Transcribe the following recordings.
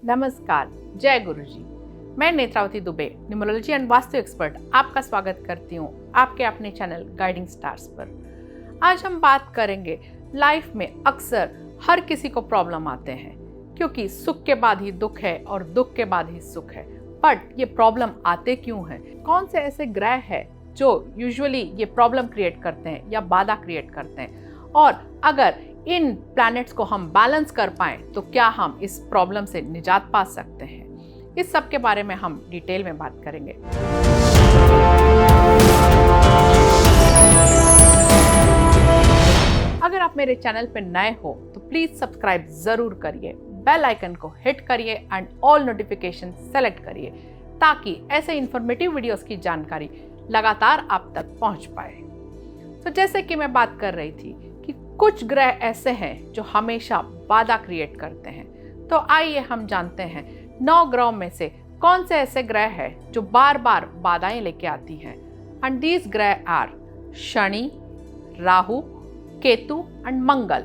नमस्कार, जय गुरु जी। मैं Netravati Dubey, numerology and vastu expert, आपका स्वागत करती हूँ आपके अपने चैनल गाइडिंग स्टार्स पर। आज हम बात करेंगे, लाइफ में अक्सर हर किसी को प्रॉब्लम आते हैं, क्योंकि सुख के बाद ही दुख है और दुख के बाद ही सुख है। बट ये प्रॉब्लम आते क्यों हैं? कौन से ऐसे ग्रह हैं जो यूजुअली ये प्रॉब्लम क्रिएट करते हैं या बाधा क्रिएट करते हैं, और अगर इन प्लैनेट्स को हम बैलेंस कर पाएं तो क्या हम इस प्रॉब्लम से निजात पा सकते हैं? इस सब के बारे में हम डिटेल में बात करेंगे। अगर आप मेरे चैनल पर नए हो तो प्लीज सब्सक्राइब जरूर करिए, बेल आइकन को हिट करिए एंड ऑल नोटिफिकेशन सेलेक्ट करिए, ताकि ऐसे इंफॉर्मेटिव वीडियोस की जानकारी लगातार आप तक पहुंच पाए। तो जैसे कि मैं बात कर रही थी कि कुछ ग्रह ऐसे हैं जो हमेशा बाधा क्रिएट करते हैं, तो आइए हम जानते हैं 9 ग्रहों में से कौन से ऐसे ग्रह हैं जो बार बार बाधाएं लेके आती हैं। एंड दीज ग्रह आर शनि, राहु, केतु एंड मंगल।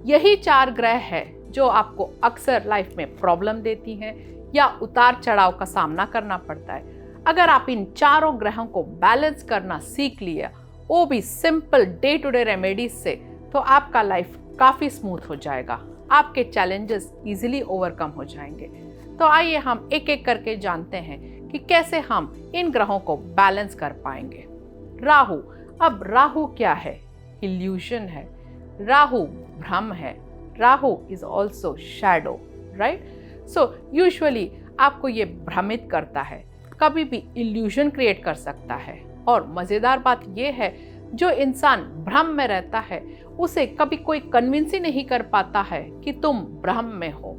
यही 4 ग्रह हैं जो आपको अक्सर लाइफ में प्रॉब्लम देती हैं या उतार चढ़ाव का सामना करना पड़ता है। अगर आप इन चारों ग्रहों को बैलेंस करना सीख लिया, वो भी simple day to day remedies से, तो आपका लाइफ काफ़ी स्मूथ हो जाएगा, आपके चैलेंजेस इजीली ओवरकम हो जाएंगे। तो आइए हम एक एक करके जानते हैं कि कैसे हम इन ग्रहों को बैलेंस कर पाएंगे। राहु। अब राहु क्या है? इल्यूशन है, राहु भ्रम है, Rahu is also shadow, right? So usually आपको ये भ्रमित करता है, कभी भी इल्यूशन क्रिएट कर सकता है। और मज़ेदार बात यह है, जो इंसान भ्रम में रहता है उसे कभी कोई कन्विंस ही नहीं कर पाता है कि तुम भ्रम में हो।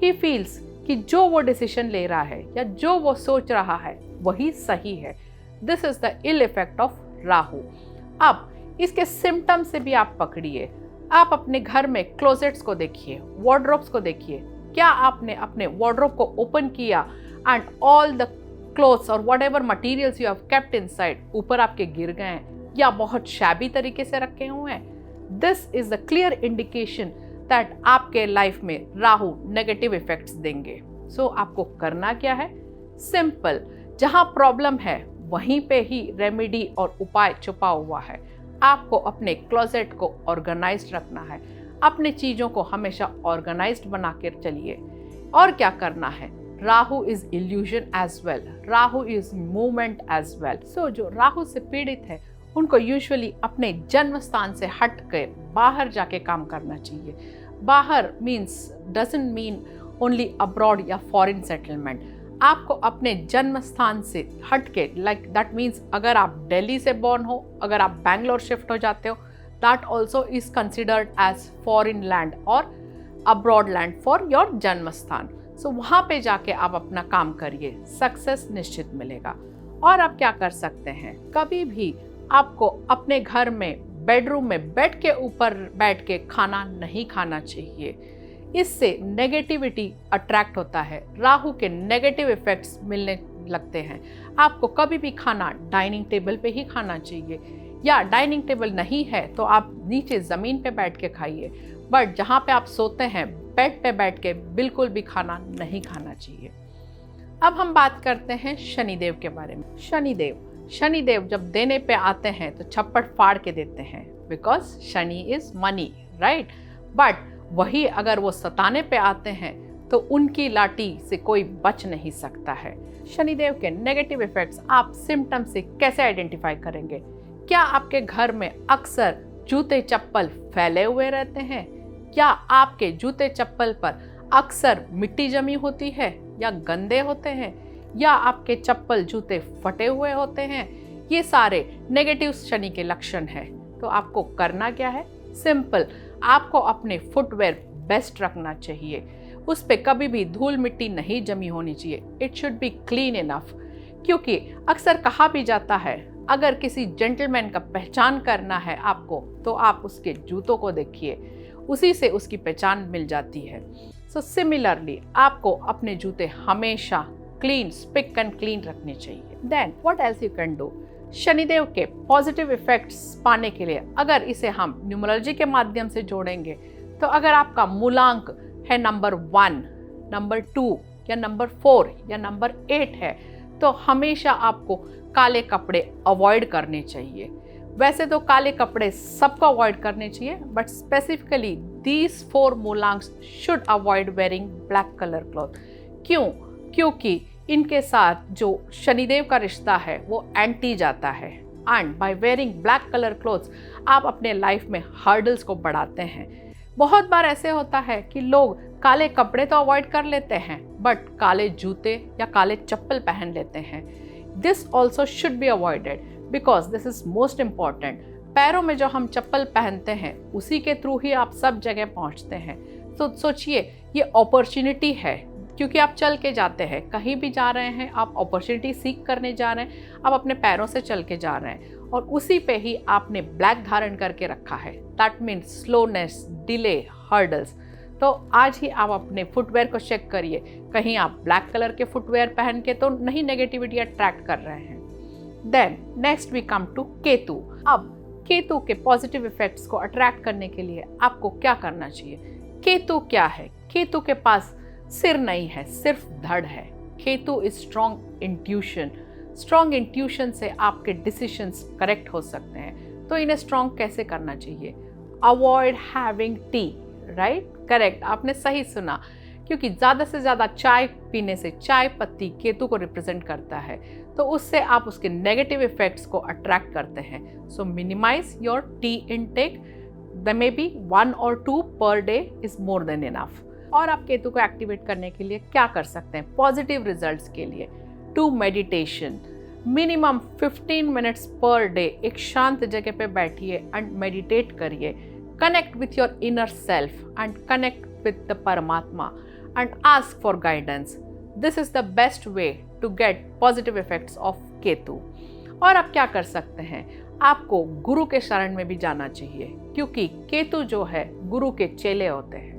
ही फील्स कि जो वो डिसीजन ले रहा है या जो वो सोच रहा है वही सही है। This is the ill effect of Rahu. अब इसके सिम्टम से भी आप पकड़िए। आप अपने घर में क्लोजेट्स को देखिए, वार्डरोब्स को देखिए। क्या आपने अपने वार्डरोब को ओपन किया एंड ऑल द क्लोथ्स और whatever materials you have kept inside ऊपर आपके गिर गए हैं या बहुत शैबी तरीके से रखे हुए हैं? This is the clear indication that आपके लाइफ में राहु नेगेटिव इफेक्ट्स देंगे। सो आपको करना क्या है? सिंपल, जहां प्रॉब्लम है वहीं पे ही रेमेडी और उपाय छुपा हुआ है। आपको अपने क्लोजेट को ऑर्गेनाइज्ड रखना है, अपने चीजों को हमेशा ऑर्गेनाइज्ड बना कर चलिए। और क्या करना है? Rahu is illusion as well, Rahu is movement as well. So जो राहु से पीड़ित है उनको यूजुअली अपने जन्म स्थान से हट कर बाहर जाके काम करना चाहिए। बाहर means doesn't mean only abroad या फॉरेन सेटलमेंट। आपको अपने जन्म स्थान से हट के, लाइक दैट मीन्स अगर आप दिल्ली से बॉर्न हो, अगर आप बैंगलोर शिफ्ट हो जाते हो, that also is considered as foreign land और अब्रॉड लैंड फॉर योर जन्म स्थान। सो वहाँ पे जाके आप अपना काम करिए, सक्सेस निश्चित मिलेगा। और आप क्या कर सकते हैं? कभी भी आपको अपने घर में बेडरूम में बेड के ऊपर बैठ के खाना नहीं खाना चाहिए। इससे नेगेटिविटी अट्रैक्ट होता है, राहु के नेगेटिव इफेक्ट्स मिलने लगते हैं। आपको कभी भी खाना डाइनिंग टेबल पे ही खाना चाहिए, या डाइनिंग टेबल नहीं है तो आप नीचे ज़मीन पे बैठ के खाइए। बट जहाँ पे आप सोते हैं बेड पे बैठ के बिल्कुल भी खाना नहीं खाना चाहिए। अब हम बात करते हैं शनिदेव के बारे में। शनिदेव जब देने पे आते हैं तो छप्पड़ फाड़ के देते हैं, because Shani is money, right? But वही अगर वो सताने पे आते हैं तो उनकी लाठी से कोई बच नहीं सकता है। शनिदेव के नेगेटिव इफेक्ट्स आप सिम्टम से कैसे आइडेंटिफाई करेंगे? क्या आपके घर में अक्सर जूते चप्पल फैले हुए रहते हैं? क्या आपके जूते चप्पल पर अक्सर मिट्टी जमी होती है या गंदे होते हैं, या आपके चप्पल जूते फटे हुए होते हैं? ये सारे नेगेटिव शनि के लक्षण हैं। तो आपको करना क्या है? सिंपल, आपको अपने फुटवेयर बेस्ट रखना चाहिए। उस पे कभी भी धूल मिट्टी नहीं जमी होनी चाहिए। It should be clean enough, क्योंकि अक्सर कहा भी जाता है अगर किसी जेंटलमैन का पहचान करना है आपको तो आप उसके जूतों को देखिए, उसी से उसकी पहचान मिल जाती है। सो सिमिलरली आपको अपने जूते हमेशा क्लीन, स्पिक एंड क्लीन रखने चाहिए। Then what else you can do? Shanidev के पॉजिटिव इफेक्ट्स पाने के लिए अगर इसे हम न्यूमरोलॉजी के माध्यम से जोड़ेंगे तो अगर आपका मूलांक है नंबर 1 नंबर 2 या नंबर 4 या नंबर 8 है तो हमेशा आपको काले कपड़े अवॉइड करने चाहिए। वैसे तो काले कपड़े सबको अवॉइड करने चाहिए, बट स्पेसिफिकली दीज 4 मूलांक्स should avoid wearing black colour cloth. क्यों? क्योंकि इनके साथ जो शनिदेव का रिश्ता है वो एंटी जाता है, and by wearing black colour clothes आप अपने लाइफ में हर्डल्स को बढ़ाते हैं। बहुत बार ऐसे होता है कि लोग काले कपड़े तो अवॉइड कर लेते हैं बट काले जूते या काले चप्पल पहन लेते हैं। This also should be avoided because this is most important. पैरों में जो हम चप्पल पहनते हैं उसी के थ्रू ही आप सब जगह पहुंचते हैं। तो सोचिए ये अपॉर्चुनिटी है, क्योंकि आप चल के जाते हैं, कहीं भी जा रहे हैं आप अपॉर्चुनिटी सीख करने जा रहे हैं, आप अपने पैरों से चल के जा रहे हैं और उसी पे ही आपने ब्लैक धारण करके रखा है। That means slowness, delay, hurdles. तो आज ही आप अपने फुटवेयर को चेक करिए, कहीं आप ब्लैक कलर के फुटवेयर पहन के तो नहीं नेगेटिविटी अट्रैक्ट कर रहे हैं। Then next we come to Ketu. अब केतु के पॉजिटिव इफेक्ट्स को अट्रैक्ट करने के लिए आपको क्या करना चाहिए? केतु क्या है? केतु के पास सिर नहीं है, सिर्फ धड़ है। Ketu is strong intuition. Strong intuition से आपके डिसीजंस करेक्ट हो सकते हैं। तो इन्हें स्ट्रॉन्ग कैसे करना चाहिए? Avoid having T, right? Correct, आपने सही सुना, क्योंकि ज़्यादा से ज़्यादा चाय पीने से, चाय पत्ती केतु को रिप्रेजेंट करता है, तो उससे आप उसके नेगेटिव इफेक्ट्स को अट्रैक्ट करते हैं। So minimise your tea intake. There may be 1 or 2 per day is more than enough. और आप केतु को एक्टिवेट करने के लिए क्या कर सकते हैं पॉजिटिव रिजल्ट्स के लिए? To meditation. Minimum 15 minutes per day एक शांत जगह पे बैठिए एंड मेडिटेट करिए। Connect with your inner self and connect with the परमात्मा and ask for guidance. This is the best way to get positive effects of Ketu. और आप क्या कर सकते हैं? आपको गुरु के शरण में भी जाना चाहिए, क्योंकि केतु जो है गुरु के चेले होते हैं।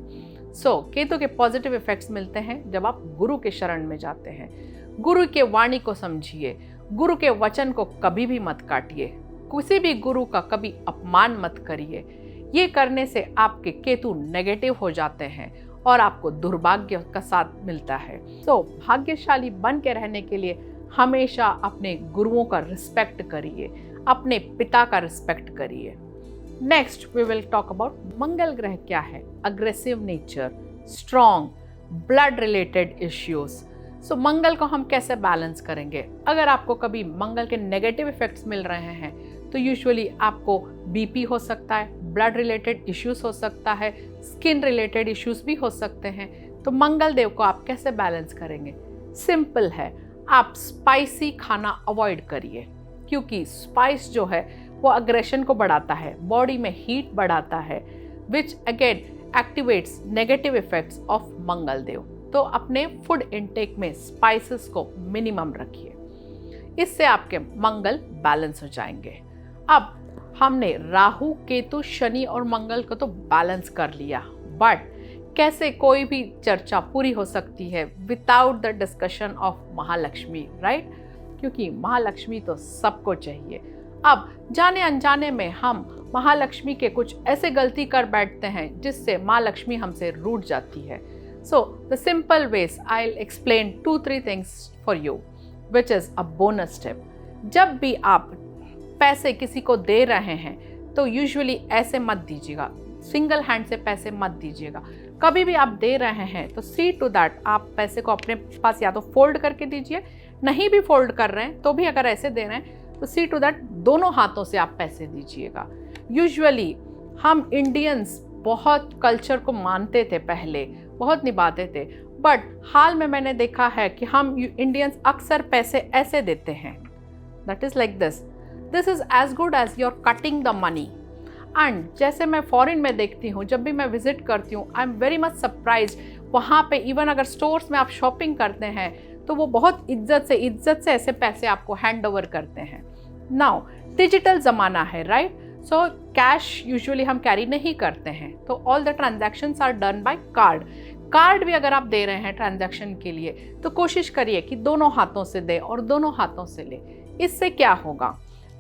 केतु के पॉजिटिव इफेक्ट्स मिलते हैं जब आप गुरु के शरण में जाते हैं। गुरु के वाणी को समझिए, गुरु के वचन को कभी भी मत काटिए, किसी भी गुरु का कभी अपमान मत करिए। ये करने से आपके केतु नेगेटिव हो जाते हैं और आपको दुर्भाग्य का साथ मिलता है। भाग्यशाली बन के रहने के लिए हमेशा अपने गुरुओं का रिस्पेक्ट करिए, अपने पिता का रिस्पेक्ट करिए। Next we will talk about Mangal ग्रह क्या है? Aggressive nature, strong, blood related issues. Mangal को हम कैसे बैलेंस करेंगे? अगर आपको कभी मंगल के नेगेटिव इफेक्ट्स मिल रहे हैं तो यूजुअली आपको बीपी हो सकता है, ब्लड रिलेटेड इश्यूज हो सकता है, स्किन रिलेटेड इश्यूज भी हो सकते हैं। तो मंगल देव को आप कैसे बैलेंस करेंगे? सिंपल है, आप स्पाइसी खाना अवॉइड करिए, क्योंकि स्पाइस जो है वो अग्रेशन को बढ़ाता है, बॉडी में हीट बढ़ाता है, which again activates negative effects of Mangal Dev. तो अपने फूड इनटेक में स्पाइसेस को मिनिमम रखिए, इससे आपके मंगल बैलेंस हो जाएंगे। अब हमने राहु, केतु, शनि और मंगल को तो बैलेंस कर लिया, बट कैसे कोई भी चर्चा पूरी हो सकती है without the discussion of Mahalakshmi, right? क्योंकि महालक्ष्मी तो सबको चाहिए। अब जाने अनजाने में हम महालक्ष्मी के कुछ ऐसे गलती कर बैठते हैं जिससे माँ लक्ष्मी हमसे रूठ जाती है। So the simple ways I'll explain 2-3 things for you, which is a bonus tip. जब भी आप पैसे किसी को दे रहे हैं तो यूजुअली ऐसे मत दीजिएगा, सिंगल हैंड से पैसे मत दीजिएगा। कभी भी आप दे रहे हैं तो सी टू दैट आप पैसे को अपने पास या तो फोल्ड करके दीजिए, नहीं भी फोल्ड कर रहे हैं तो भी अगर ऐसे दे रहे हैं तो सी टू दैट दोनों हाथों से आप पैसे दीजिएगा। यूजुअली हम इंडियंस बहुत कल्चर को मानते थे, पहले बहुत निभाते थे, बट हाल में मैंने देखा है कि हम इंडियंस अक्सर पैसे ऐसे देते हैं, that is like this is as good as your cutting the money. And जैसे मैं फॉरेन में देखती हूँ, जब भी मैं विजिट करती हूँ, I am very much surprise. वहाँ पे इवन अगर स्टोर्स में आप शॉपिंग करते हैं तो वो बहुत इज्जत से ऐसे पैसे आपको हैंड ओवर करते हैं। नाउ डिजिटल ज़माना है, राइट? सो कैश यूजुअली हम कैरी नहीं करते हैं, तो all the transactions are done by card भी अगर आप दे रहे हैं ट्रांजैक्शन के लिए तो कोशिश करिए कि दोनों हाथों से दे और दोनों हाथों से ले। इससे क्या होगा?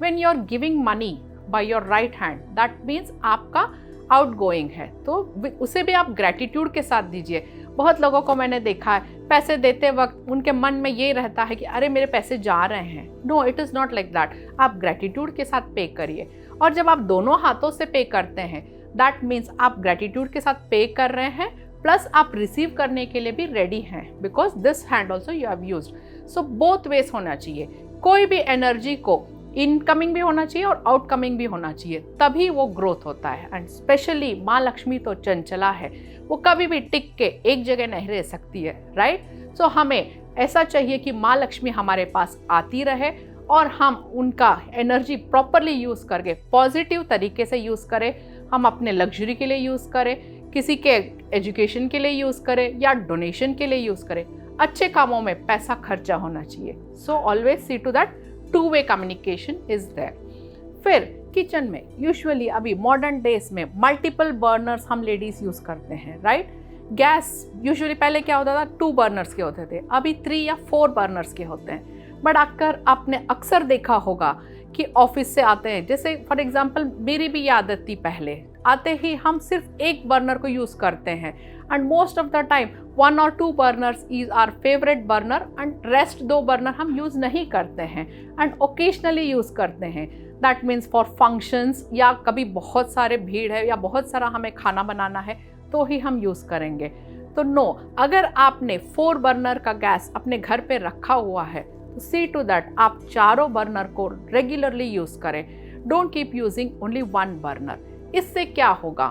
When you are giving money by your right hand, that means आपका आउटगोइंग है, तो उसे भी आप ग्रैटिट्यूड के साथ दीजिए। बहुत लोगों को मैंने देखा है पैसे देते वक्त उनके मन में ये रहता है कि अरे मेरे पैसे जा रहे हैं। No, it is not like that. आप ग्रेटिट्यूड के साथ पे करिए, और जब आप दोनों हाथों से पे करते हैं दैट मीन्स आप ग्रेटिट्यूड के साथ पे कर रहे हैं प्लस आप रिसीव करने के लिए भी रेडी हैं, because this hand also you have used. So both ways होना चाहिए। कोई भी एनर्जी को इनकमिंग भी होना चाहिए और आउटकमिंग भी होना चाहिए, तभी वो ग्रोथ होता है। एंड स्पेशली माँ लक्ष्मी तो चंचला है, वो कभी भी टिक के एक जगह नहीं रह सकती है, राइट। सो हमें ऐसा चाहिए कि माँ लक्ष्मी हमारे पास आती रहे और हम उनका एनर्जी प्रॉपरली यूज़ करके पॉजिटिव तरीके से यूज़ करें। हम अपने लग्जरी के लिए यूज़ करें, किसी के एजुकेशन के लिए यूज़ करें या डोनेशन के लिए यूज़ करें। अच्छे कामों में पैसा खर्चा होना चाहिए। So always see to that two way communication is there. फिर किचन में यूजुअली अभी मॉडर्न डेज में मल्टीपल बर्नर्स हम लेडीज यूज़ करते हैं, राइट। गैस यूजुअली पहले क्या होता था 2 बर्नर्स के होते थे, अभी 3 या 4 बर्नर्स के होते हैं। बट अगर आपने अक्सर देखा होगा कि ऑफिस से आते हैं, जैसे फॉर एग्जांपल मेरी भी ये आदत थी, पहले आते ही हम सिर्फ एक बर्नर को यूज़ करते हैं and most of the time 1 or 2 burners is our favourite burner and rest 2 burner हम यूज़ नहीं करते हैं एंड ओकेजनली यूज़ करते हैं। दैट मीन्स फॉर फंक्शंस या कभी बहुत सारे भीड़ है या बहुत सारा हमें खाना बनाना है तो ही हम यूज़ करेंगे। तो नो, अगर आपने 4 बर्नर का गैस अपने घर पे रखा हुआ है तो सी टू दैट आप चारों बर्नर को रेगुलरली यूज़ करें। Don't keep using only 1 burner. इससे क्या होगा,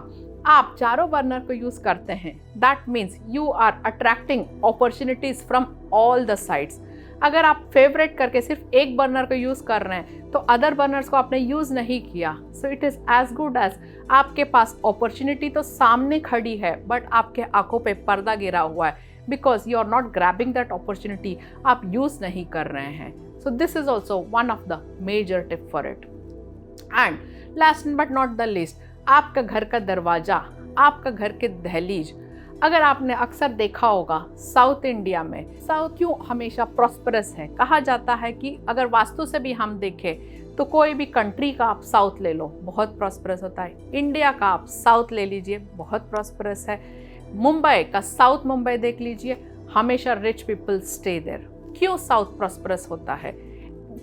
आप चारों बर्नर को यूज़ करते हैं, that means you are attracting opportunities from all the sides. अगर आप फेवरेट करके सिर्फ एक बर्नर को यूज़ कर रहे हैं तो अदर बर्नर्स को आपने यूज़ नहीं किया। So it is as good as आपके पास अपॉर्चुनिटी तो सामने खड़ी है बट आपके आंखों पे पर्दा गिरा हुआ है, because you are not grabbing that opportunity, आप यूज़ नहीं कर रहे हैं। So this is also one of the major tip for it. And last but not the least, आपका घर का दरवाज़ा, आपका घर के दहलीज। अगर आपने अक्सर देखा होगा साउथ इंडिया में साउथ क्यों हमेशा प्रॉस्परस है, कहा जाता है कि अगर वास्तु से भी हम देखें तो कोई भी कंट्री का आप साउथ ले लो बहुत प्रॉस्परस होता है। इंडिया का आप साउथ ले लीजिए बहुत प्रॉस्परस है। मुंबई का साउथ मुंबई देख लीजिए, हमेशा रिच पीपल स्टे देयर। क्यों साउथ प्रॉस्परस होता है?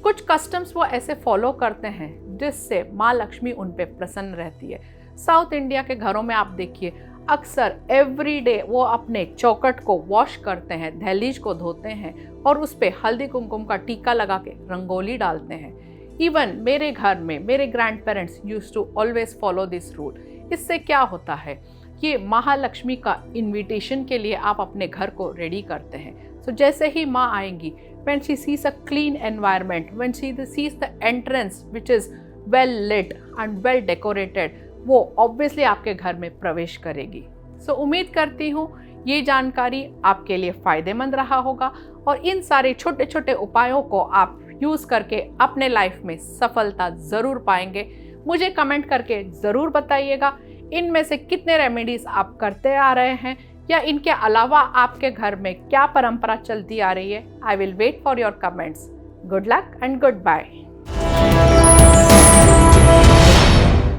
कुछ कस्टम्स वो ऐसे फॉलो करते हैं जिससे माँ लक्ष्मी उन पे प्रसन्न रहती है। साउथ इंडिया के घरों में आप देखिए अक्सर एवरी डे वो अपने चौखट को वॉश करते हैं, दहलीज को धोते हैं और उस पर हल्दी कुमकुम का टीका लगा के रंगोली डालते हैं। इवन मेरे घर में मेरे grand parents used to always follow this rule. इससे क्या होता है, ये महालक्ष्मी का इन्विटेशन के लिए आप अपने घर को रेडी करते हैं। सो जैसे ही माँ आएंगी, when she sees a clean environment, when she sees the entrance which is well lit and well decorated, वो ऑब्वियसली आपके घर में प्रवेश करेगी। सो उम्मीद करती हूँ ये जानकारी आपके लिए फ़ायदेमंद रहा होगा और इन सारे छोटे छोटे उपायों को आप यूज़ करके अपने लाइफ में सफलता ज़रूर पाएंगे। मुझे कमेंट करके ज़रूर बताइएगा इनमें से कितने रेमेडीज़ आप करते आ रहे हैं या इनके अलावा आपके घर में क्या परंपरा चलती आ रही है। I will wait for your comments. Good luck and good bye.